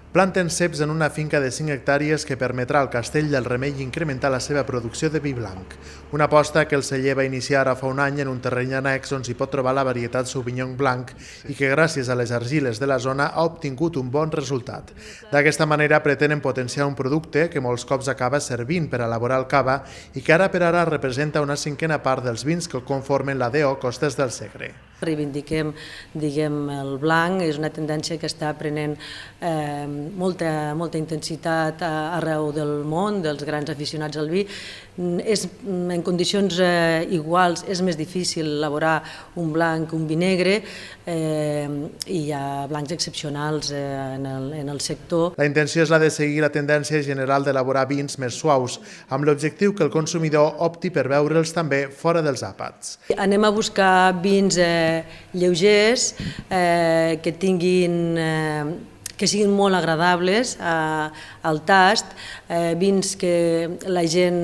Planten ceps en una finca de 5 hectàrees que permetrà al Castell del Remei incrementar la seva producció de vi blanc. Una aposta que el celler va iniciar ara fa un any en un terreny annex on s'hi pot trobar la varietat Sauvignon Blanc i que gràcies a les argiles de la zona ha obtingut un bon resultat. D'aquesta manera pretenen potenciar un producte que molts cops acaba servint per elaborar el cava i que ara per ara representa una cinquena part dels vins que conformen la DO Costes del Segre. Reivindiquem, el blanc, és una tendència que està prenent molta intensitat arreu del món, dels grans aficionats al vi. En condicions iguals és més difícil elaborar un blanc que un vi negre i hi ha blancs excepcionals en el sector. La intenció és la de seguir la tendència general d'elaborar vins més suaus, amb l'objectiu que el consumidor opti per beure'ls també fora dels àpats. Anem a buscar vins lleugers, que siguin molt agradables al tast, vins que la gent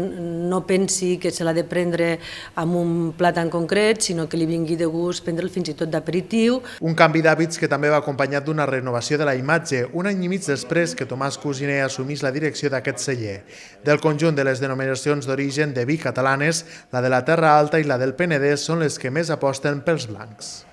no pensi que se l'ha de prendre amb un plat en concret, sinó que li vingui de gust prendre'l fins i tot d'aperitiu. Un canvi d'hàbits que també va acompanyat d'una renovació de la imatge, un any i mig després que Tomàs Cusiner assumís la direcció d'aquest celler. Del conjunt de les denominacions d'origen de vi catalanes, la de la Terra Alta i la del Penedès són les que més aposten pels blancs.